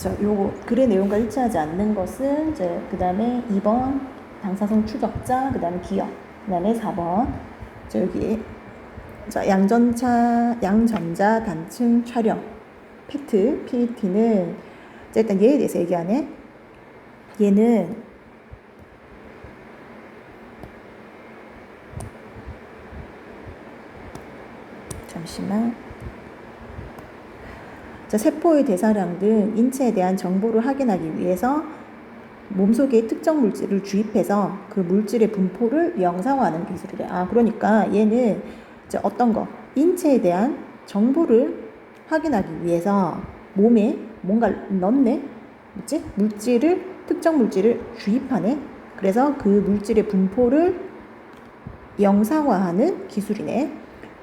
요거 글의 내용과 일치하지 않는 것은 이제 그 다음에 2번 방사성 추적자, 그 다음에 기억, 그 다음에 4번 여기 양전자 단층 촬영 PET, PET는 일단 얘에 대해서 얘기하네. 얘는 잠시만. 세포의 대사량 등 인체에 대한 정보를 확인하기 위해서 몸속에 특정 물질을 주입해서 그 물질의 분포를 영상화하는 기술이래. 그러니까 얘는 이제 어떤 거? 인체에 대한 정보를 확인하기 위해서 몸에 뭔가 넣네? 뭐지? 특정 물질을 주입하네? 그래서 그 물질의 분포를 영상화하는 기술이네.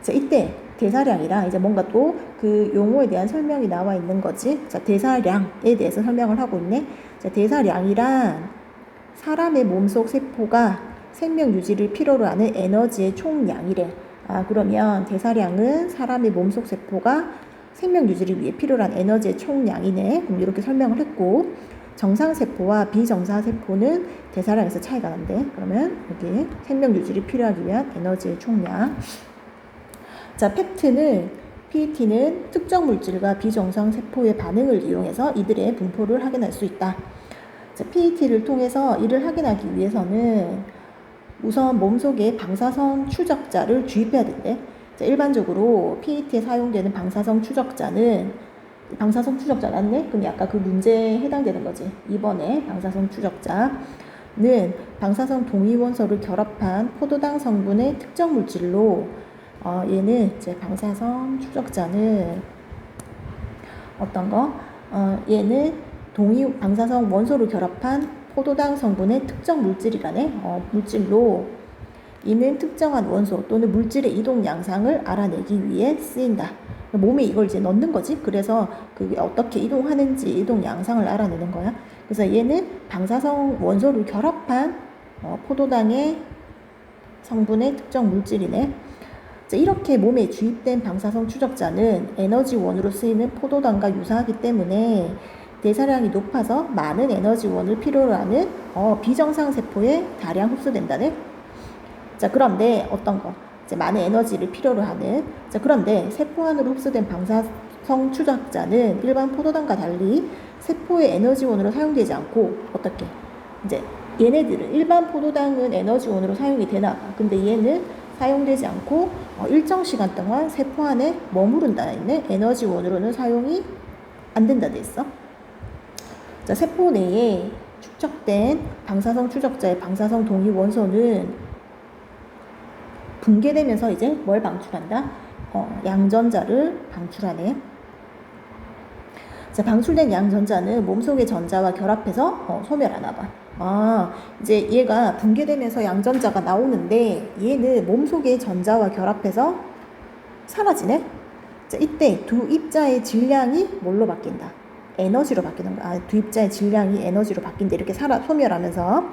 자, 이때 대사량이랑 이제 뭔가 또 그 용어에 대한 설명이 나와 있는 거지. 자, 대사량에 대해서 설명을 하고 있네. 자, 대사량이란 사람의 몸속 세포가 생명 유지를 필요로 하는 에너지의 총량이래. 그러면 대사량은 사람의 몸속 세포가 생명 유지를 위해 필요로 한 에너지의 총량이네. 그럼 이렇게 설명을 했고, 정상세포와 비정상세포는 대사량에서 차이가 난대. 그러면 여기 생명 유지를 필요하기 위한 에너지의 총량. 자, PET는 특정 물질과 비정상 세포의 반응을 이용해서 이들의 분포를 확인할 수 있다. 자, PET를 통해서 이를 확인하기 위해서는 우선 몸속에 방사성 추적자를 주입해야 된대. 자, 일반적으로 PET에 사용되는 방사성 추적자 맞네? 그럼 아까 그 문제에 해당되는 거지. 이번에 방사성 추적자는 방사성 동위원소를 결합한 포도당 성분의 특정 물질로 얘는 이제 방사성 추적자는 어떤 거? 얘는 방사성 원소를 결합한 포도당 성분의 특정 물질이라네. 물질로 이는 특정한 원소 또는 물질의 이동 양상을 알아내기 위해 쓰인다. 몸에 이걸 이제 넣는 거지. 그래서 그게 어떻게 이동하는지 이동 양상을 알아내는 거야. 그래서 얘는 방사성 원소를 결합한 포도당의 성분의 특정 물질이네. 자, 이렇게 몸에 주입된 방사성 추적자는 에너지원으로 쓰이는 포도당과 유사하기 때문에 대사량이 높아서 많은 에너지원을 필요로 하는 비정상 세포에 다량 흡수된다네. 자, 그런데 어떤 거? 이제 많은 에너지를 필요로 하는. 자, 그런데 세포 안으로 흡수된 방사성 추적자는 일반 포도당과 달리 세포의 에너지원으로 사용되지 않고 어떻게? 이제 얘네들은 일반 포도당은 에너지원으로 사용이 되나 봐. 근데 얘는 사용되지 않고 일정 시간 동안 세포 안에 머무른다 했네. 에너지원으로는 사용이 안 된다 돼 있어. 자, 세포 내에 축적된 방사성 추적자의 방사성 동위 원소는 붕괴되면서 이제 뭘 방출한다? 양전자를 방출하네. 자, 방출된 양전자는 몸속의 전자와 결합해서 소멸하나 봐. 이제 얘가 붕괴되면서 양전자가 나오는데 얘는 몸속의 전자와 결합해서 사라지네. 자, 이때 두 입자의 질량이 뭘로 바뀐다? 에너지로 바뀌는 거야. 두 입자의 질량이 에너지로 바뀐다. 이렇게 소멸하면서.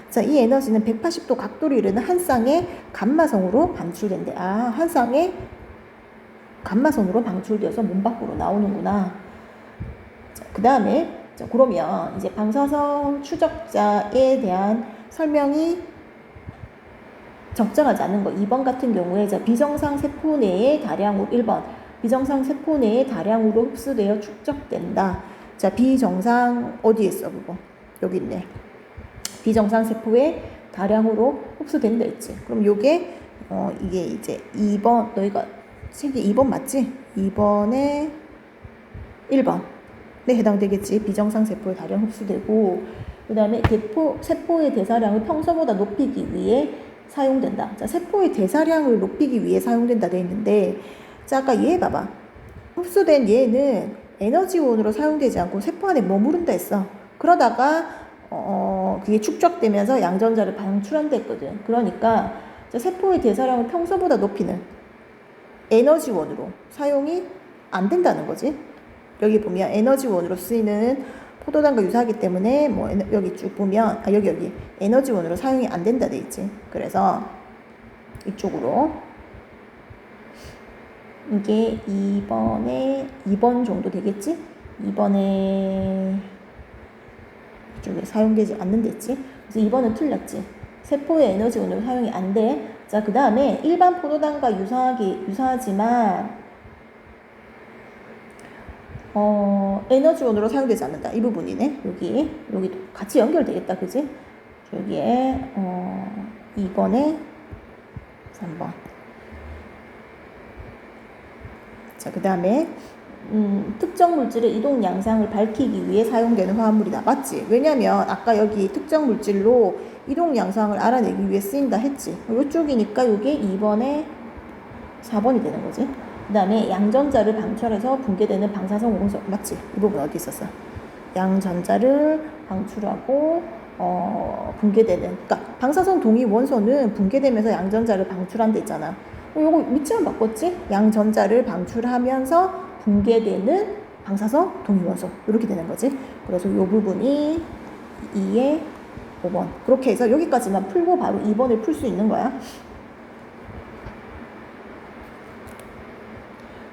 자, 이 에너지는 180도 각도를 이루는 한 쌍의 감마선으로 방출된대. 한 쌍의 감마선으로 방출되어서 몸 밖으로 나오는구나. 그 다음에 그러면 이제 방사성 추적자에 대한 설명이 적절하지 않은 거 2번 같은 경우에 비정상 세포 내에 다량으로 1번 비정상 세포 내에 다량으로 흡수되어 축적된다. 자, 비정상 어디에 있어 그거? 여기 있네. 비정상 세포에 다량으로 흡수된다 했지. 그럼 요게 이게 이제 2번 너희가 책이 2번 맞지? 2번에 1번 네, 해당되겠지. 비정상 세포에 다량 흡수되고 그 다음에 세포의 대사량을 평소보다 높이기 위해 사용된다. 자, 세포의 대사량을 높이기 위해 사용된다 돼 있는데 자, 아까 얘 봐봐. 흡수된 얘는 에너지원으로 사용되지 않고 세포 안에 머무른다 했어. 그러다가 그게 축적되면서 양전자를 방출한다 했거든. 그러니까 자, 세포의 대사량을 평소보다 높이는 에너지원으로 사용이 안 된다는 거지. 여기 보면 에너지원으로 쓰이는 포도당과 유사하기 때문에 여기 쭉 보면 여기 에너지원으로 사용이 안 된다 돼 있지. 그래서 이쪽으로 이게 2번 정도 되겠지? 2번에 이쪽에 사용되지 않는 데 있지. 그래서 2번은 틀렸지. 세포의 에너지 원으로 사용이 안 돼. 자, 그 다음에 일반 포도당과 유사하지만 에너지원으로 사용되지 않는다. 이 부분이네. 여기도 같이 연결되겠다. 그지? 여기에 2번에 3번. 자, 그 다음에 특정 물질의 이동 양상을 밝히기 위해 사용되는 화합물이다. 맞지? 왜냐면 아까 여기 특정 물질로 이동 양상을 알아내기 위해 쓰인다 했지. 이쪽이니까 이게 2번에 4번이 되는 거지. 그 다음에 양전자를 방출해서 붕괴되는 방사성 원소. 맞지? 이 부분 어디 있었어? 양전자를 방출하고 붕괴되는, 그러니까 방사성 동위 원소는 붕괴되면서 양전자를 방출한다 했잖아. 요거 밑줄만 바꿨지? 양전자를 방출하면서 붕괴되는 방사성 동위 원소. 이렇게 되는 거지. 그래서 이 부분이 2에 5번. 그렇게 해서 여기까지만 풀고 바로 2번을 풀 수 있는 거야.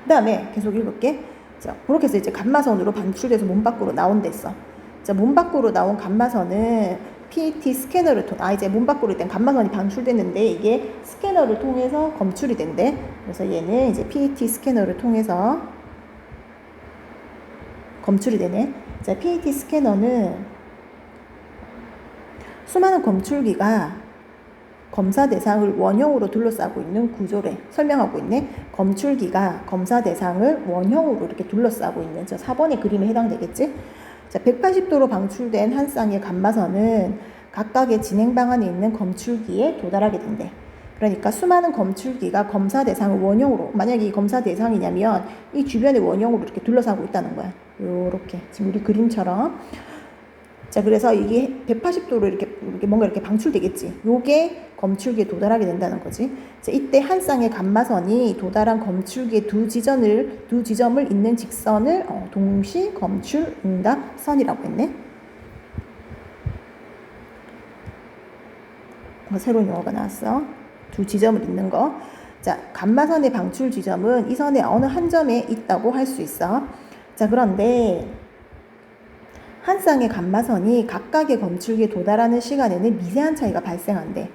그 다음에 계속 읽을게. 자, 그렇게 해서 이제 감마선으로 방출돼서 몸 밖으로 나온댔어. 자, 몸 밖으로 나온 감마선은 PET 스캐너를 이제 몸 밖으로 일단 감마선이 방출됐는데 이게 스캐너를 통해서 검출이 된대. 그래서 얘는 이제 PET 스캐너를 통해서 검출이 되네. 자, PET 스캐너는 수많은 검출기가 검사 대상을 원형으로 둘러싸고 있는 구조를 설명하고 있네. 검출기가 검사 대상을 원형으로 이렇게 둘러싸고 있는 저 4번의 그림에 해당되겠지. 자, 180도로 방출된 한 쌍의 감마선은 각각의 진행 방안에 있는 검출기에 도달하게 된대. 그러니까 수많은 검출기가 검사 대상을 원형으로, 만약에 이 검사 대상이냐면 이 주변의 원형으로 이렇게 둘러싸고 있다는 거야. 요렇게 지금 우리 그림처럼. 자, 그래서 이게 180도로 이렇게 뭔가 이렇게 방출되겠지. 요게 검출기에 도달하게 된다는 거지. 자, 이때 한 쌍의 감마선이 도달한 검출기의 두 지점을 잇는 직선을 동시 검출 응답선이라고 했네. 새로운 용어가 나왔어. 두 지점을 잇는 거. 자, 감마선의 방출 지점은 이 선의 어느 한 점에 있다고 할 수 있어. 자, 그런데 한 쌍의 감마선이 각각의 검출기에 도달하는 시간에는 미세한 차이가 발생한대.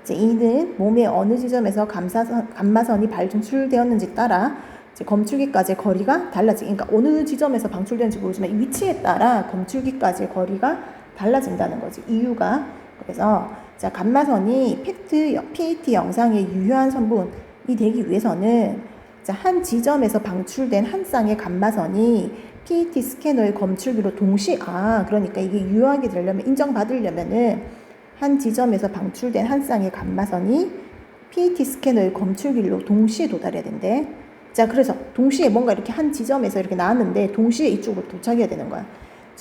이제 이는 몸의 어느 지점에서 감마선이 방출되었는지 따라 이제 검출기까지의 거리가 달라지. 그러니까 어느 지점에서 방출되는지 모르지만 이 위치에 따라 검출기까지의 거리가 달라진다는 거지. 이유가. 그래서 자, 감마선이 PET 영상의 유효한 성분이 되기 위해서는 자, 한 지점에서 방출된 한 쌍의 감마선이 PET 스캐너의 검출기로 그러니까 이게 유효하게 되려면, 인정받으려면은 한 지점에서 방출된 한 쌍의 감마선이 PET 스캐너의 검출기로 동시에 도달해야 된대. 자, 그래서 동시에 뭔가 이렇게 한 지점에서 이렇게 나왔는데 동시에 이쪽으로 도착해야 되는 거야.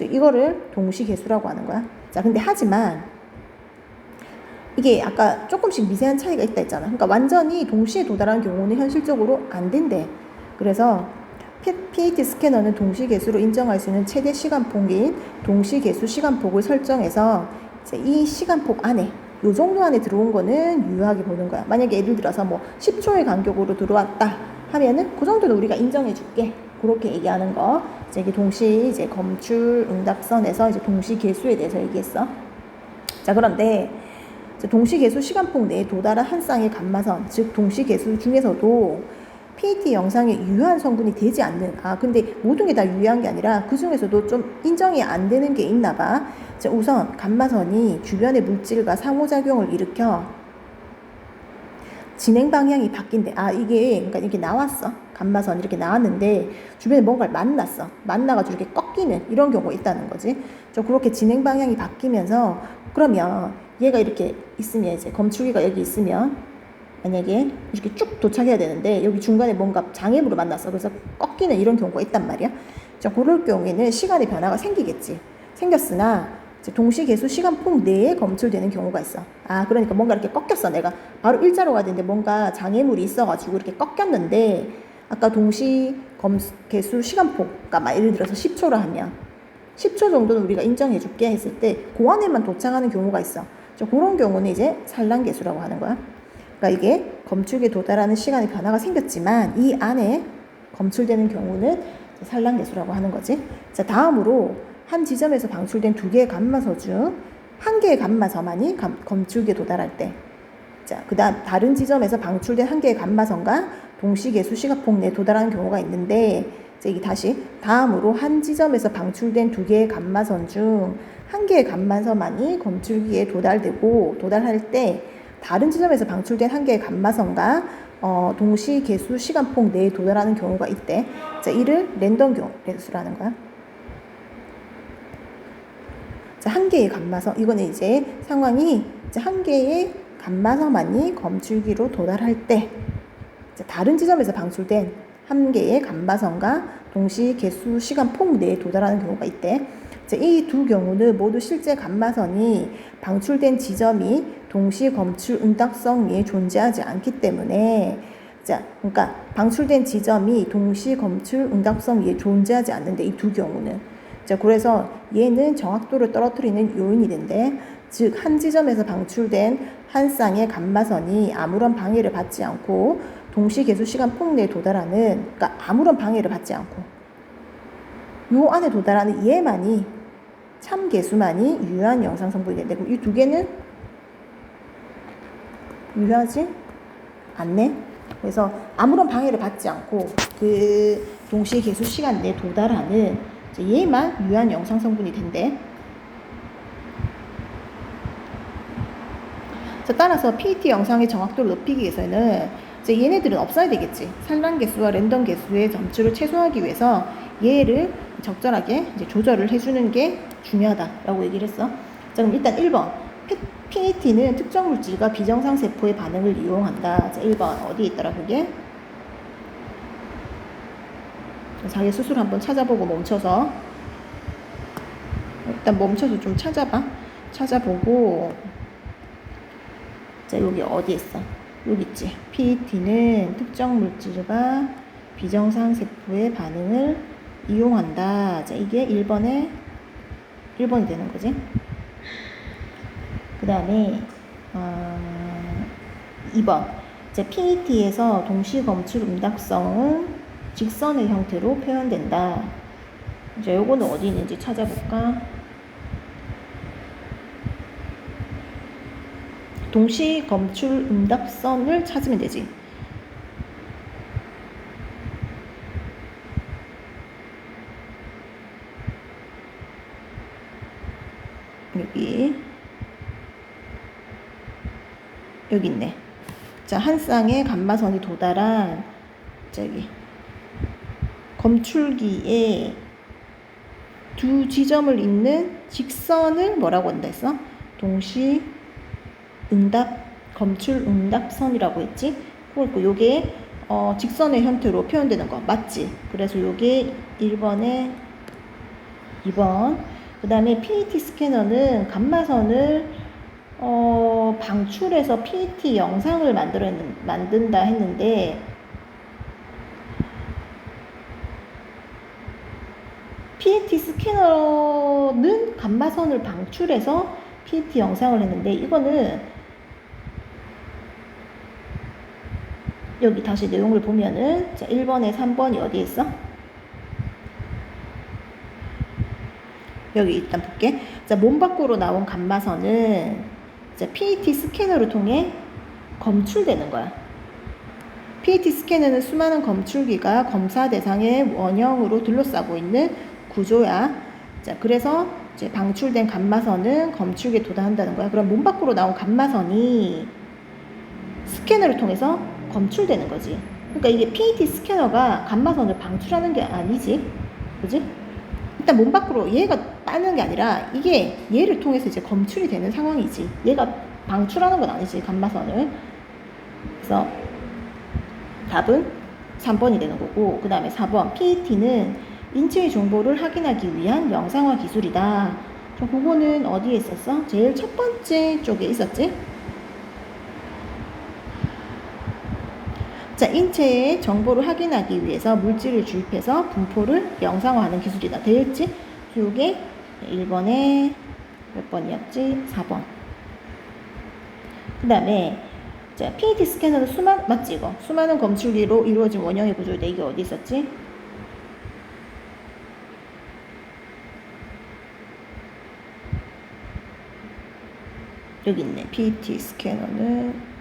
이거를 동시계수라고 하는 거야. 자, 근데 하지만 이게 아까 조금씩 미세한 차이가 있다 했잖아. 그러니까 완전히 동시에 도달하는 경우는 현실적으로 안 된대. 그래서 PET 스캐너는 동시계수로 인정할 수 있는 최대 시간폭인 동시계수 시간폭을 설정해서 이제 이 시간폭 안에, 요 정도 안에 들어온 거는 유효하게 보는 거야. 만약에 예를 들어서 뭐 10초의 간격으로 들어왔다 하면은 그 정도는 우리가 인정해 줄게. 그렇게 얘기하는 거. 이제 이게 검출 응답선에서 이제 동시계수에 대해서 얘기했어. 자, 그런데 동시계수 시간폭 내에 도달한 한 쌍의 감마선, 즉 동시계수 중에서도 PET 영상에 유효한 성분이 되지 않는, 근데 모든 게 다 유효한 게 아니라 그 중에서도 좀 인정이 안 되는 게 있나 봐. 자, 우선 감마선이 주변의 물질과 상호작용을 일으켜 진행 방향이 바뀐대. 그러니까 이게 나왔어. 감마선 이렇게 나왔는데 주변에 뭔가를 만나가지고 이렇게 꺾이는 이런 경우가 있다는 거지. 그렇게 진행 방향이 바뀌면서, 그러면 얘가 이렇게 있으면, 이제 검출기가 여기 있으면 만약에 이렇게 쭉 도착해야 되는데 여기 중간에 뭔가 장애물을 만났어. 그래서 꺾이는 이런 경우가 있단 말이야. 그럴 경우에는 시간의 변화가 생겼으나 동시계수 시간폭 내에 검출되는 경우가 있어. 그러니까 뭔가 이렇게 꺾였어. 내가 바로 일자로 가야 되는데 뭔가 장애물이 있어가지고 이렇게 꺾였는데, 아까 동시계수 시간폭, 그러니까 예를 들어서 10초라 하면 10초 정도는 우리가 인정해줄게 했을 때 그 안에만 도착하는 경우가 있어. 그런 경우는 이제 산란계수라고 하는 거야. 그러니까 이게 검출기에 도달하는 시간의 변화가 생겼지만 이 안에 검출되는 경우는 산란계수라고 하는 거지. 자, 다음으로 한 지점에서 방출된 두 개의 감마서 중 한 개의 감마서만이 검출기에 도달할 때, 자, 그 다음 다른 지점에서 방출된 한 개의 감마선과 동시계수 시각폭 내에 도달하는 경우가 있는데, 자, 이게 다시 다음으로 한 지점에서 방출된 두 개의 감마선 중 한 개의 감마선만이 검출기에 도달할 때 다른 지점에서 방출된 한 개의 감마선과 동시계수 시간폭 내에 도달하는 경우가 있대. 자, 이를 랜덤 계수라는 거야. 자, 한 개의 감마선, 이거는 이제 상황이 이제 한 개의 감마선만이 검출기로 도달할 때, 자, 다른 지점에서 방출된 한 개의 감마선과 동시 개수 시간 폭 내에 도달하는 경우가 있대. 이 두 경우는 모두 실제 감마선이 방출된 지점이 동시 검출 응답성에 존재하지 않기 때문에, 자, 그러니까 방출된 지점이 동시 검출 응답성에 존재하지 않는데, 이 두 경우는, 자, 그래서 얘는 정확도를 떨어뜨리는 요인이 된대. 즉, 한 지점에서 방출된 한 쌍의 감마선이 아무런 방해를 받지 않고 동시 계수 시간 폭 내에 도달하는, 그러니까 아무런 방해를 받지 않고 요 안에 도달하는 얘만이, 참계수만이 유효한 영상 성분이 된대. 그럼 이 두 개는 유효하지 않네. 그래서 아무런 방해를 받지 않고 그 동시 계수 시간 내에 도달하는 얘만 유효한 영상 성분이 된대. 자, 따라서 PET 영상의 정확도를 높이기 위해서는 이제 얘네들은 없어야 되겠지. 산란 개수와 랜덤 개수의 점수를 최소화하기 위해서 얘를 적절하게 이제 조절을 해주는 게 중요하다라고 얘기를 했어. 자, 그럼 일단 1번. PET는 특정 물질과 비정상 세포의 반응을 이용한다. 자, 1번. 어디에 있더라, 그게? 자기 스스로 한번 찾아보고 멈춰서. 일단 멈춰서 좀 찾아봐. 찾아보고. 자, 여기 어디 있어? 여기 있지. PET는 특정 물질과 비정상 세포의 반응을 이용한다. 자, 이게 1번이 되는 거지. 그 다음에 2번. 자, PET에서 동시 검출 응답성은 직선의 형태로 표현된다. 자, 요거는 어디 있는지 찾아볼까? 동시 검출 응답선을 찾으면 되지. 여기 있네. 자, 한 쌍의 감마선이 도달한 저기 검출기에 두 지점을 잇는 직선을 뭐라고 한다 했어? 동시 검출 응답선이라고 했지. 그리고 요게 직선의 형태로 표현되는 거 맞지? 그래서 요게 1번에 2번. 그 다음에 PET 스캐너는 감마선을 방출해서 PET 영상을 만든다 했는데, PET 스캐너는 감마선을 방출해서 PET 영상을 했는데, 이거는 여기 다시 내용을 보면은, 자, 1번에 3번이 어디에 있어? 여기 일단 볼게. 자, 몸 밖으로 나온 감마선은 자, PET 스캐너를 통해 검출되는 거야. PET 스캐너는 수많은 검출기가 검사 대상의 원형으로 둘러싸고 있는 구조야. 자, 그래서 이제 방출된 감마선은 검출기에 도달한다는 거야. 그럼 몸 밖으로 나온 감마선이 스캐너를 통해서 검출되는 거지. 그러니까 이게 PET 스캐너가 감마선을 방출하는 게 아니지. 그지? 일단 몸 밖으로 얘가 빠는 게 아니라 이게 얘를 통해서 이제 검출이 되는 상황이지. 얘가 방출하는 건 아니지, 감마선을. 그래서 답은 3번이 되는 거고, 그 다음에 4번. PET는 인체의 정보를 확인하기 위한 영상화 기술이다. 그거는 어디에 있었어? 제일 첫 번째 쪽에 있었지? 자, 인체의 정보를 확인하기 위해서 물질을 주입해서 분포를 영상화하는 기술이다. 되었지? 이게 1번에 몇 번이었지? 4번. 그 다음에 자, PET 스캐너는 맞지 이거? 수많은 검출기로 이루어진 원형의 구조인데 이게 어디 있었지? 여기 있네. PET 스캐너는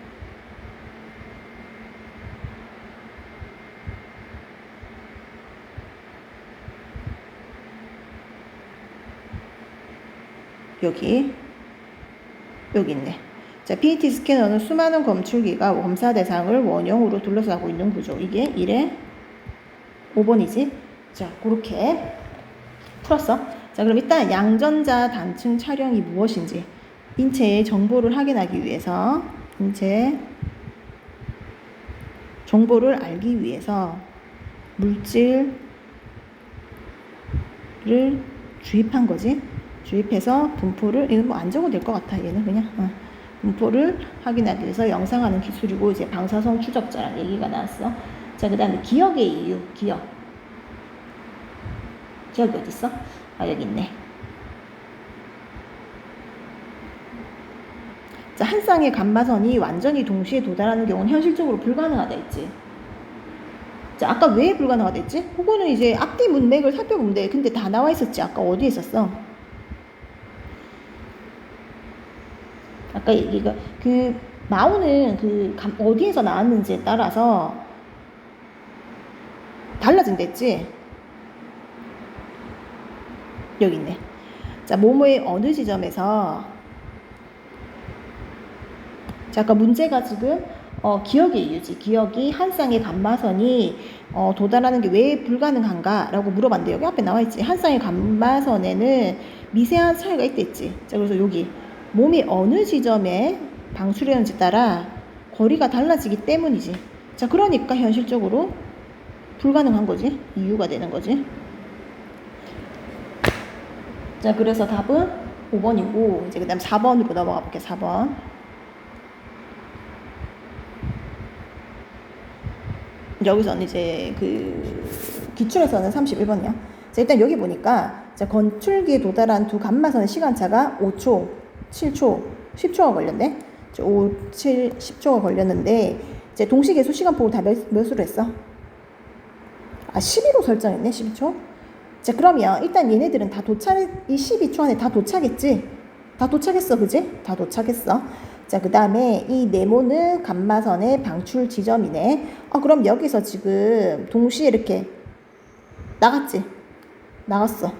여기 있네. 자, PET 스캐너는 수많은 검출기가 검사 대상을 원형으로 둘러싸고 있는 구조. 이게 1의 5번이지. 자, 그렇게 풀었어. 자, 그럼 일단 양전자 단층 촬영이 무엇인지 인체의 정보를 확인하기 위해서 인체 정보를 알기 위해서 물질을 주입한 거지. 주입해서 분포를, 이거 뭐 안 적어도 될 것 같아. 얘는 그냥 분포를 확인하기 위해서 영상하는 기술이고, 이제 방사성 추적자라는 얘기가 나왔어. 자, 그 다음에 기억의 이유. 기억이 어디 있어? 아, 여기 있네. 자, 한 쌍의 감마선이 완전히 동시에 도달하는 경우는 현실적으로 불가능하다 했지. 자, 아까 왜 불가능하다 했지? 그거는 이제 앞뒤 문맥을 살펴보면 돼. 근데 다 나와 있었지. 아까 어디에 있었어? 아까 얘기가 그 마오는 그 어디에서 나왔는지에 따라서 달라진댔지. 여기 있네. 자, 모모의 어느 지점에서, 자, 아까 문제가 지금 기억의 이유지. 기억이 한 쌍의 감마선이 도달하는 게 왜 불가능한가 라고 물어봤는데, 여기 앞에 나와있지. 한 쌍의 감마선에는 미세한 차이가 있댔지. 자, 그래서 여기 몸이 어느 지점에 방출되는지 따라 거리가 달라지기 때문이지. 자, 그러니까 현실적으로 불가능한 거지. 이유가 되는 거지. 자, 그래서 답은 5번이고, 이제 그 다음 4번으로 넘어가 볼게. 4번. 여기서는 이제 그 기출에서는 31번이야. 자, 일단 여기 보니까, 자, 건출기에 도달한 두 감마선의 시간차가 5초, 7초, 10초가 걸렸네. 5, 7, 10초가 걸렸는데, 이제 동시계수 시간폭을 다 몇으로 했어? 아, 12로 설정했네. 12초. 자, 그러면 일단 얘네들은 다 이 12초 안에 다 도착했지? 다 도착했어, 그지? 다 도착했어. 자, 그 다음에 이 네모는 감마선의 방출 지점이네. 그럼 여기서 지금 동시에 이렇게 나갔지? 나갔어.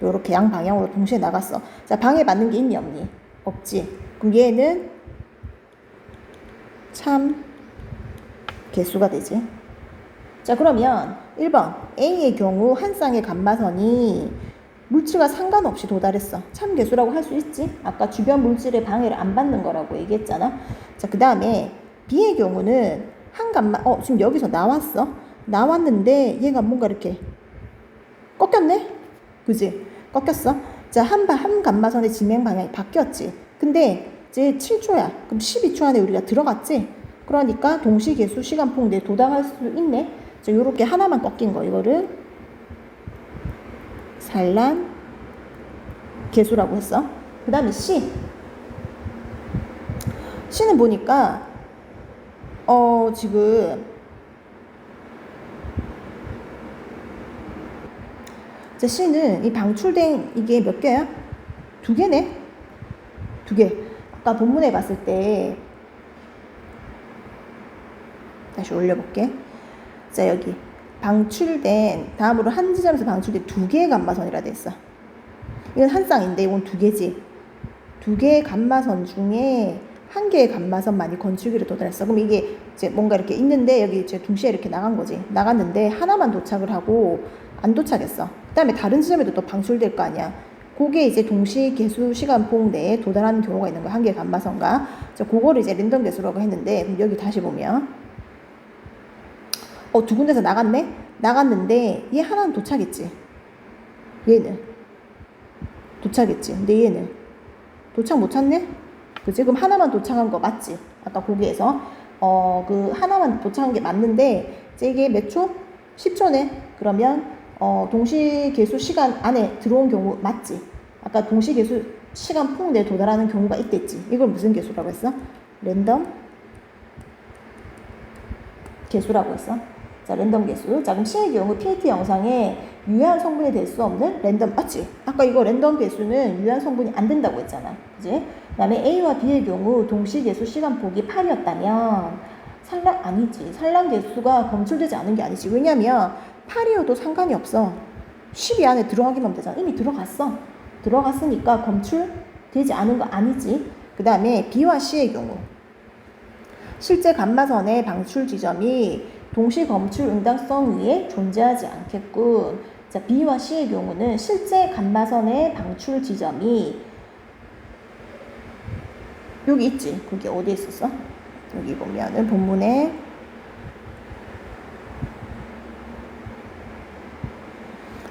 요렇게 양방향으로 동시에 나갔어. 자, 방해 받는 게 있니, 없니? 없지. 그럼 얘는 참 개수가 되지. 자, 그러면 1번 A의 경우 한 쌍의 감마선이 물질과 상관없이 도달했어. 참 개수라고 할 수 있지. 아까 주변 물질의 방해를 안 받는 거라고 얘기했잖아. 자, 그 다음에 B의 경우는 한 감마, 지금 여기서 나왔어. 나왔는데 얘가 뭔가 이렇게 꺾였네? 그지? 꺾였어. 자, 한 감마선의 진행 방향이 바뀌었지. 근데 이제 7초야. 그럼 12초 안에 우리가 들어갔지? 그러니까 동시계수 시간폭 내에 도달할 수 있네. 자, 요렇게 하나만 꺾인 거. 이거를 산란 계수라고 했어. 그 다음에 C는 보니까 지금 자, C는 이 방출된 이게 몇 개야? 2개네? 2개. 아까 본문에 봤을 때 다시 올려볼게. 자, 여기 방출된, 다음으로 한 지점에서 방출된 2개의 감마선이라 돼 있어. 이건 한 쌍인데 이건 2개지. 2개의 감마선 중에 1개의 감마선만이 건축기로 도달했어. 그럼 이게 이제 뭔가 이렇게 있는데 여기 이제 동시에 이렇게 나간 거지. 나갔는데 하나만 도착을 하고 안 도착했어. 그 다음에 다른 지점에도 또 방출될 거 아니야. 그게 이제 동시 개수 시간폭 내에 도달하는 경우가 있는 거야. 1개의 감마선과. 자, 그거를 이제 랜덤 개수라고 했는데, 그럼 여기 다시 보면 2군데서 나갔네? 나갔는데 얘 하나는 도착했지. 얘는 도착했지. 근데 얘는 도착 못 찼네? 그치? 그럼 하나만 도착한 거 맞지? 아까 거기에서 그 하나만 도착한 게 맞는데 이게 몇 초? 10초네. 그러면 동시 계수 시간 안에 들어온 경우 맞지? 아까 동시 계수 시간 폭 내에 도달하는 경우가 있댔지. 이걸 무슨 계수라고 했어? 랜덤 계수라고 했어. 자, 랜덤 개수. 자, 그럼 C의 경우 PAT 영상에 유효한 성분이 될 수 없는 랜덤, 맞지? 아까 이거 랜덤 개수는 유효한 성분이 안 된다고 했잖아. 그지? 그 다음에 A와 B의 경우 동시 개수 시간폭이 8이었다면 아니지. 산란 개수가 검출되지 않은 게 아니지. 왜냐면 8이어도 상관이 없어. 10이 안에 들어가기만 하면 되잖아. 이미 들어갔어. 들어갔으니까 검출되지 않은 거 아니지. 그 다음에 B와 C의 경우 실제 감마선의 방출 지점이 동시 검출 응답성 위에 존재하지 않겠군. 자, B와 C의 경우는 실제 감마선의 방출 지점이 여기 있지. 그게 어디에 있었어? 여기 보면은 본문에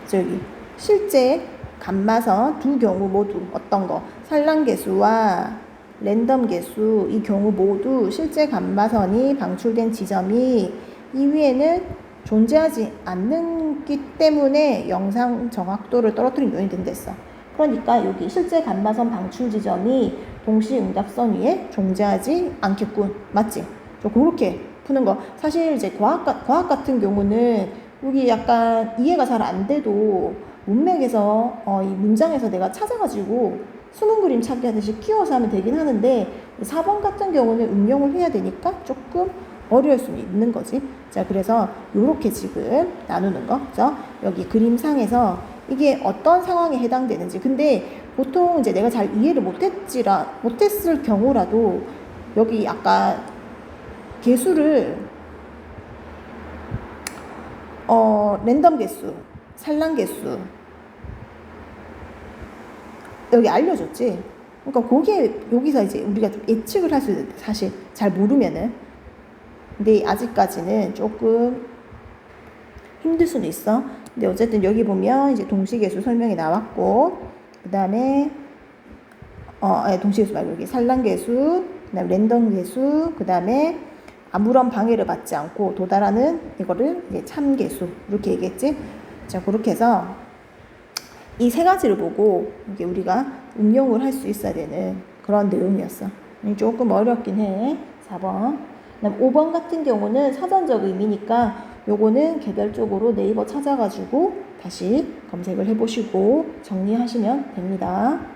저기 실제 감마선 두 경우 모두 어떤 거? 산란 개수와 랜덤 개수 이 경우 모두 실제 감마선이 방출된 지점이 이 위에는 존재하지 않기 때문에 영상 정확도를 떨어뜨린 요인이 된댔어. 그러니까 여기 실제 감마선 방출 지점이 동시 응답선 위에 존재하지 않겠군. 맞지? 그렇게 푸는 거. 사실 이제 과학 같은 경우는 여기 약간 이해가 잘 안 돼도 문맥에서 이 문장에서 내가 찾아가지고 숨은 그림 찾기 하듯이 키워서 하면 되긴 하는데 4번 같은 경우는 응용을 해야 되니까 조금 어려울 수 있는 거지. 자, 그래서 요렇게 지금 나누는 거. 그죠? 여기 그림상에서 이게 어떤 상황에 해당되는지. 근데 보통 이제 내가 잘 이해를 못했을 경우라도 여기 아까 개수를 랜덤 개수, 산란 개수 여기 알려줬지. 그러니까 그게 여기서 이제 우리가 좀 예측을 할 수 있는데 사실 잘 모르면은. 근데 아직까지는 조금 힘들 수는 있어. 근데 어쨌든 여기 보면 이제 동시계수 설명이 나왔고, 그 다음에 동시계수 말고 여기 산란계수, 그 다음에 랜덤계수, 그 다음에 아무런 방해를 받지 않고 도달하는 이거를 이제 참계수 이렇게 얘기했지. 자, 그렇게 해서 이 세 가지를 보고 이게 우리가 응용을 할 수 있어야 되는 그런 내용이었어. 조금 어렵긴 해. 4번. 그다음 5번 같은 경우는 사전적 의미니까 요거는 개별적으로 네이버 찾아가지고 다시 검색을 해보시고 정리하시면 됩니다.